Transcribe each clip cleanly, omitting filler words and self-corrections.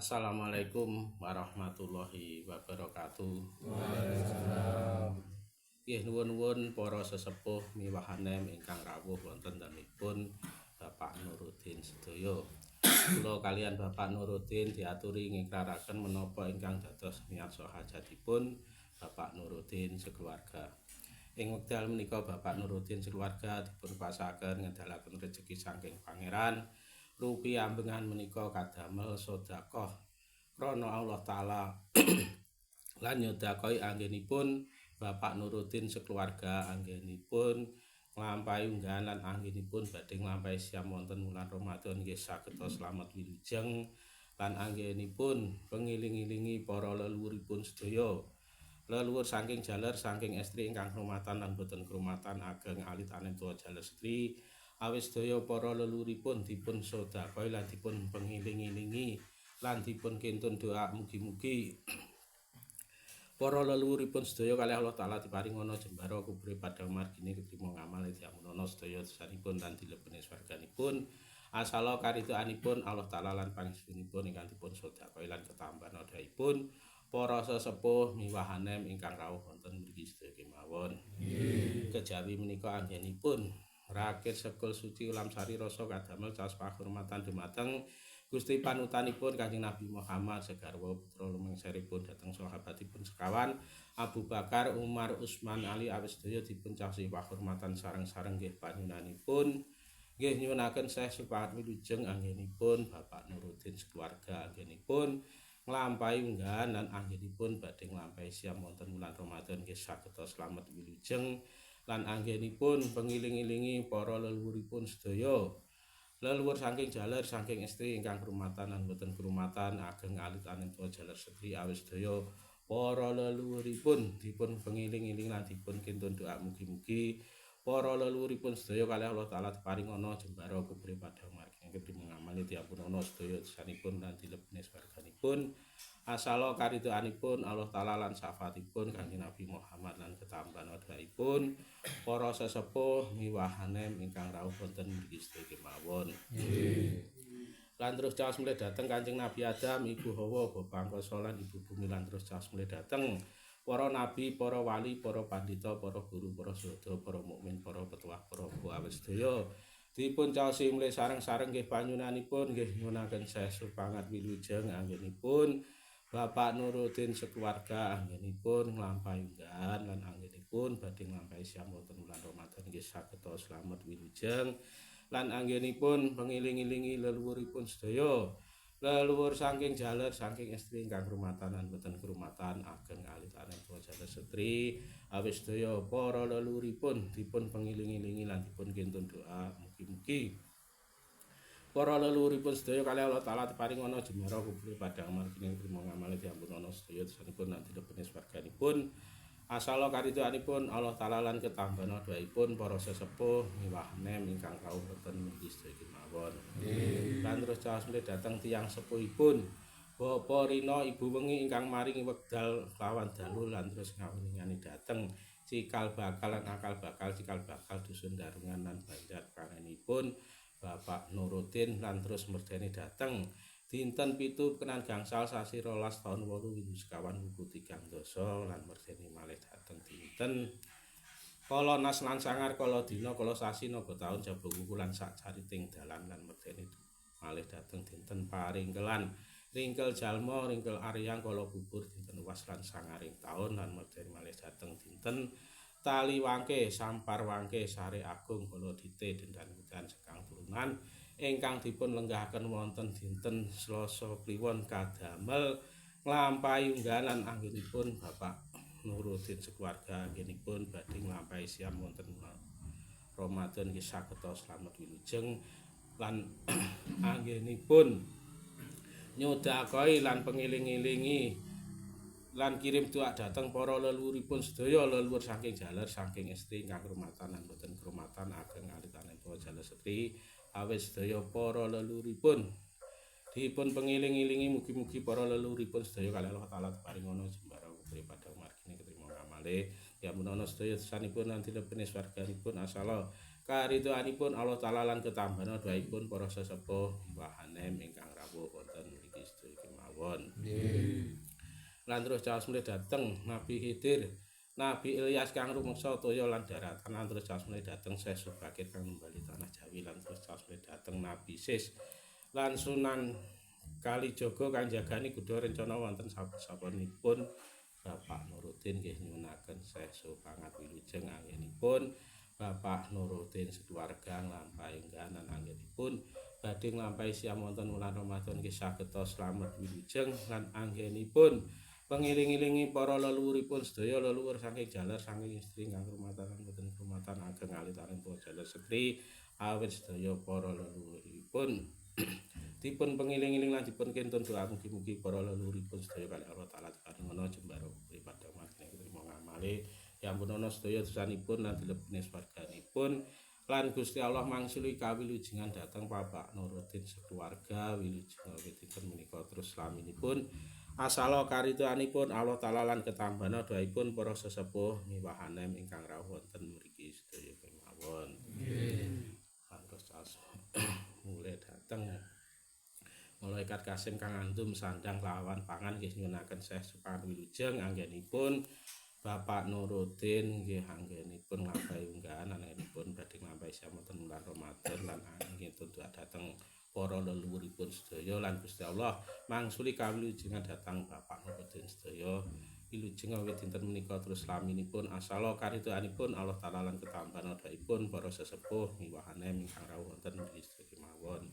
Assalamualaikum warahmatullahi wabarakatuh. Waalaikumsalam. Nggih nuwun-nuwun para sesepuh miwahanem ingkang rawuh wonten danipun Bapak Nuruddin sedaya. Kula kalian Bapak Nuruddin diaturi ngikraraken menapa ingkang dados miyarsa hajatipun Bapak Nuruddin sekeluarga. Ing wekdal menika Bapak Nuruddin sekeluarga dipun pasaken ngedalaken rejeki saking Pangeran rupi ambengan menika kadamel sedekah krana Allah taala lan nyedakahi anggenipun Bapak Nuruddin sekeluarga anggenipun nglampahi unggahan lan anggenipun badhe nglampahi siam wonten wulan Ramadan nggih saged slamet wilujeng lan anggenipun pengiling-ilingi para leluhuripun sedaya. Leluhur saking jaler saking estri ingkang krumatan lan boten krumatan ageng alit anenta jaler setri awis sedaya para leluhuripun dipun sedekahi lan dipun pengiling-ilingi lan dipun kintun doa mugi-mugi para leluhuripun sedaya kalih Allah taala diparingana jembara kubure padang margine ketrima ngamal diamunana sedaya dosanipun lan dilebeni swarganipun asala karidhoanipun Allah taala lan pangestuninipun ingkang dipun sedekahi lan ketambahan adaipun para sesepuh miwahanem ingkang rawuh wonten mriki sedaya kemawon. Kejawi menika anggenipun rakit sekul suci ulam sari rasa kadamel caos pahormatan dumateng Gusti panutanipun Kanjeng Nabi Muhammad segarwa putra lumengseripun dhateng sahabatipun sekawan Abu Bakar, Umar, Utsman, Ali awis sedaya dipun caosi pahormatan sareng-sareng nggih panjenenganipun nggih nyuwunaken Syekh Supahat wilujeng anggenipun Bapak Nuruddin sekeluarga anggenipun nglampahi unggahan lan anggenipun badhe nglampahi siam wonten wulan Ramadan nggih saged slamet wilujeng lan anggenipun pengiling-ilingi para leluhuripun sedaya. Leluhur saking jaler saking estri ingkang krumatan lan boten krumatan ageng alit anenta jaler setri awis sedaya para leluhuripun dipun pengiling-iling lan dipun kintun doa mugi-mugi para leluhuripun sedaya kalih Allah taala diparingana jembara kubure padang margine ketrima ngamali diampunana sedaya dosanipun lan dilebeni swarganipun asala karidhoanipun Allah taala lan syafaatipun Kanjeng Nabi Muhammad lan ketambahan adaipun para sesepuh miwahanem ingkang rawuh wonten mriki sedaya kemawon. Lan terus caos mulih dateng Kanjeng Nabi Adam, Ibu Hawa, Bapak Angkasa lan Ibu Bumi lan terus caos mulih dateng para nabi, para wali, para pandhita, para guru, para syuhada, para mukmin, para petuah, para awis sedaya dipun caosi mulih sareng-sareng nggih panyunanipun nggih nyuwunaken Syekh Supangat wilujeng anggenipun Bapak Nuruddin sekeluarga anggenipun nglampahi unggahan lan anggenipun badhe nglampahi siam wonten wulan Ramadan nggih saged slamet wilujeng lan anggenipun pengiling-ilingi leluhuripun sedaya. Leluhur saking jaler saking estri ingkang krumatan lan boten krumatan ageng alit anenta jaler setri awis sedaya para leluhuripun dipun pengiling-ilingi lan dipun kintun doa mugi-mugi para leluhuripun sedaya kalih Allah taala diparingana jembara kubure padang margine trima ngamale diampunana sedaya dosanipun lan dilebeni swarganipun asala karidhoanipun Allah taala lan ketambahan doaipun para sesepuh miwahanem ingkang rawuh wonten mriki sedaya kemawon. Lan terus caos mulih dhateng tiyang sepuhipun Bapa Rina Ibu Wengi ingkang maringi wekdal lawan dalu lan terus ngawiningani dhateng cikal bakal lan akal bakal cikal bakal dusun Darungan lan Banjar kangenipun Bapak Nuruddin lan terus merdeni dhateng dinten 7 Kenan gangsal sasi 12 taun 8 sekawan wuku 3 dasa lan merdeni malih dhateng dinten kala nas lan sangar kala dina kala sasi naga taun jaba wuku lan sakcariting dalan lan merdeni malih dhateng dinten paringkelan ringkel jalma ringkel aryang kala bubur dinten was lan sangaring taun lan merdeni malih dhateng dinten tali wangke sampar wangke sare agung kala dite dendan hutan sekang turunan ingkang dipun lenggahaken wonten dinten Selasa kliwon kadamel nglampahi unggahan lan anggenipun Bapak Nuruddin sekeluarga anggenipun badhe nglampahi siam wonten Ramadan nggih saged slamet wilujeng lan anggenipun nyudakai lan pengiling-ilingi lan kirim doa dhateng para leluhuripun sedaya leluhur saking jaler saking estri ingkang krumatan lan boten krumatan ageng alit anenta jaler setri awis sedaya para leluhuripun dipun pengiling-ilingi mugi-mugi para leluhuripun sedaya kalih Allah taala paringana jembara kubure padang margine ketrima ngamale diampunana sedaya dosanipun lan dilebeni swarganipun asala karidhoanipun Allah taala lan ketambahan doaipun para sesepuh wahanem ingkang rawuh wonten mriki sedaya kemawon. kemawon. Nggih. Lan terus caos mulih dateng Nabi Khidir, Nabi Ilyas kang rumeksa toya lan daratan, lan terus caos mulih dateng Syekh Subakir kang numbali tanah Jawi, lan terus caos mulih dateng Nabi Sis lan Sunan Kalijaga kang jagani kuda rencana wonten saben-sabenipun Bapak Nuruddin nggih nyuwunaken sesu pangat wilujeng anggenipun Bapak Nuruddin sekeluarga nglampahi engganan anggenipun badhe nglampahi siam wonten wulan Ramadan nggih sageta slamet wilujeng lan anggenipun pengiling-ilingi para leluhuripun sedaya leluhur saking jaler saking istri ingkang rumatan lan boten rumatan ageng alitaning tuwa jaler setri awit sedaya para leluhuripun dipun pengiling-iling lan dipun kentun doa mugi-mugi para leluhuripun sedaya kali Allah taala paringono jembara pribadi margi trimo ngamale ya ampunana sedaya dosanipun lan dilebetne swarganipun lan Gusti Allah mangsuli kawilujengan dhateng Bapak Nuruddin sekeluarga wilujeng awitipun menika terus slaminipun asala karidoanipun Allah taala lan ketambana doaipun para sesepuh miwahanem ingkang rawuh wonten mriki sedaya kemawon. Nggih. Terus mulai dateng malaikat Kasim kang andum sandang lawan pangan nggih nyuwunaken Syekh Supan wilujeng anggenipun Bapak Nuruddin nggih anggenipun nglampahi unggahan anggenipun badhe nglampahi samonten wulan Ramadan lan anggenipun dhateng para leluhuripun sedaya lan Gusti Allah mangsuli kawilujengan dhateng Bapak Nuruddin sedaya wilujeng awit dinten menika terus laminipun asala karidoanipun Allah taala lan ketambahan doaipun para sesepuh miwahanem ingkang rawuh wonten mriki kemawon.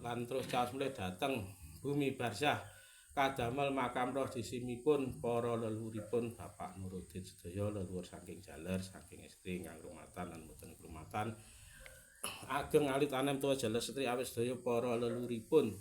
Lan terus caos mulih dateng bumi barzah kadamel makam roh jisimipun para leluhuripun Bapak Nuruddin sedaya leluhur saking jaler saking istri ingkang rumatan lan boten rumatan ageng alit anem tuwa jaler setri awit sedaya para leluhuripun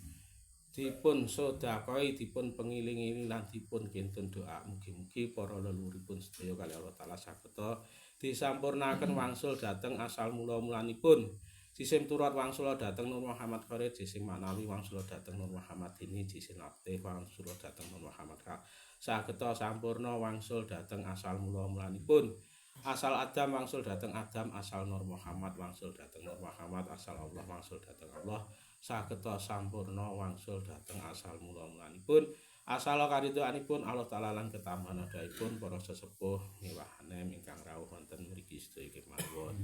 dipun sedakahi dipun pengiling-iling lan dipun kentun doa mugi-mugi para leluhuripun sedaya kali Allah taala sageta disampurnaken wangsul dhateng asal mula-mulanipun jisim turut wangsul dhateng Nur Muhammad Farid jisim manawi wangsul dhateng Nur Muhammad Dini jisim aktif wangsul dhateng Nur Muhammad Ka sageta sampurna wangsul dhateng asal mula-mulanipun asal Adam wangsul dhateng Adam asal Nur Muhammad wangsul dhateng Nur Muhammad asal Allah wangsul dhateng Allah sageta sampurna wangsul dhateng asal mula-mulanipun asal karidoanipun Allah taala lan ketambahan doaipun para sesepuh miwahanem ingkang rawuh wonten mriki sedaya kemawon.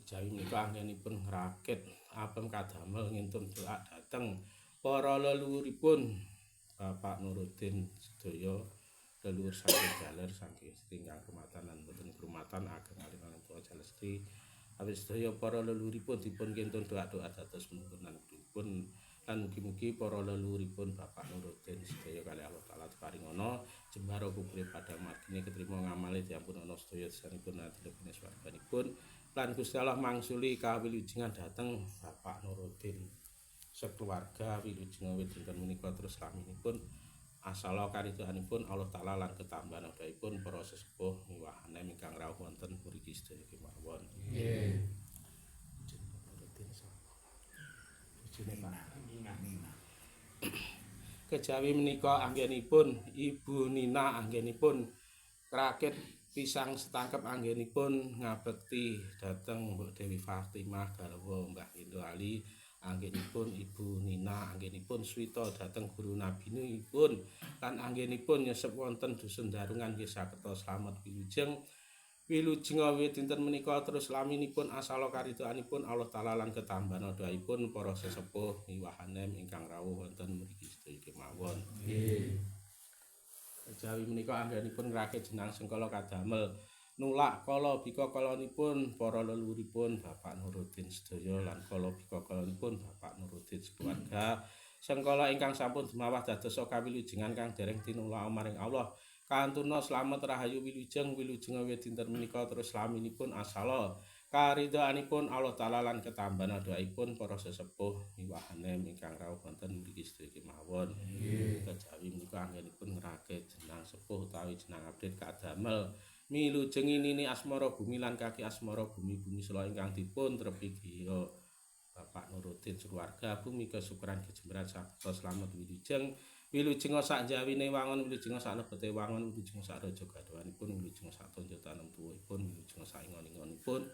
Jawi menika anggenipun ngrakit apem kadamel ngintun doa dhateng para leluhuripun Bapak Nuruddin sedaya leluhur saking jaler saking istri ingkang rumatan lan boten rumatan ageng aliran tuwa jalestri awit sedaya para leluhuripun dipun kentun doa-doa dados menuwun pun lan mugi-mugi para leluhuripun Bapak Nuruddin sedaya kali Allah taala paringono jembara kubur padang margine ketrima ngamale diampunana sedaya dosanipun lan dilebetne swarganipun lan Gusti Allah mangsuli kawilujengan dhateng Bapak Nuruddin sekeluarga wilujeng awit dinten menika terus laminipun asala karidoanipun Allah taala lan ketambahan doaipun para sesepuh miwahanem ingkang rawuh wonten mriki sedaya kemawon. Nggih. Kejawi menika anggenipun Ibu Nina anggenipun krakit pisang setangkep anggenipun ngabekti dhateng Mbok Dewi Fatimah garwa Mbah Indo Ali anggenipun Ibu Nina anggenipun swita dhateng guru nabinipun lan anggenipun nyesep wonten dusun Darungan nggih sageta slamet wilujeng awit dinten menika terus laminipun asala karidoanipun Allah taala lan ketambahan doaipun para sesepuh miwahanem ingkang rawuh wonten mriki sedaya kemawon. Nggih. Jawi menika anggenipun ngrakit jenang sengkala kadamel nulak kala bika kalanipun para leluhuripun Bapak Nuruddin sedaya lan kala bika kalanipun Bapak Nuruddin sekeluarga sengkala ingkang sampun dumawah dados kawilujengan kang dereng tinulak maring Allah kantuna slamet rahayu wilujeng awit dinten menika terus laminipun asala karidoanipun Allah taala lan ketambahan doaipun para sesepuh miwahanem ingkang rawuh wonten mriki sedaya kemawon. Kejawi menika anggenipun ngrakit jenang sepuh utawi jenang abdi kadamel milujengi nini asmara bumi lan kaki asmara bumi sela ingkang dipun trepidya Bapak Nuruddin keluarga bumi kesukuran kejembaran sageta slamet wilujeng sak jawine wangun wilujeng sak lebete wangun wilujeng sak raja gadhawanipun wilujeng sak tonjo tanem tuwuhipun wilujeng sak ingon-ingonipun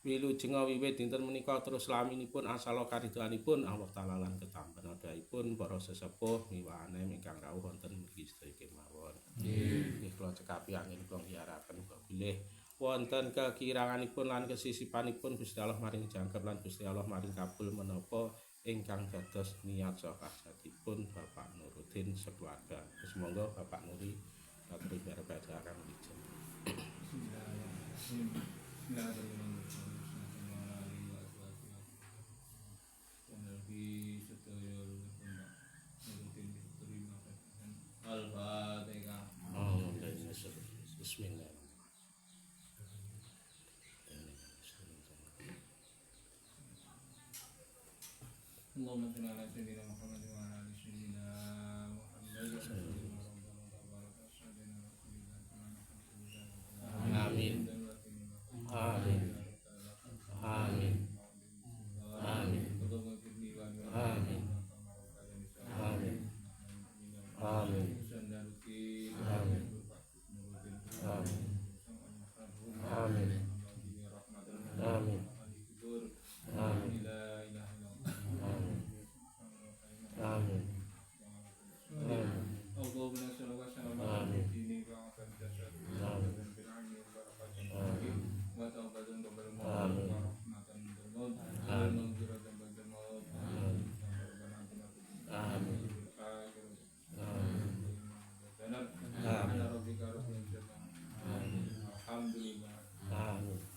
wilujeng wiwit dinten menika terus laminipun asala karidoanipun Allah taala lan ketambahan doaipun panjenenganipun para sesepuh miwahane ingkang rawuh wonten mriki sedaya kemawon. Nggih kula cekapi angin kula ngiyaraken bilih wonten kekiranganipun lan kesisipanipun Gusti Allah maring jangkep lan Gusti Allah maring kabul menapa ingkang dados niat saha hajatipun Bapak Nuruddin sekeluarga. Semoga Bapak Nuri katuri berbahagia wijaya. Al-Fatihah. Bismillah. Allahumma shalli ala sayyidina Muhammad wa ala ali sayyidina Muhammad. Amin. Amin. Amin. Amin. Amin. Amin. Amin. Amin. Amin. Amin. Amin. Alhamdulillah. Amin.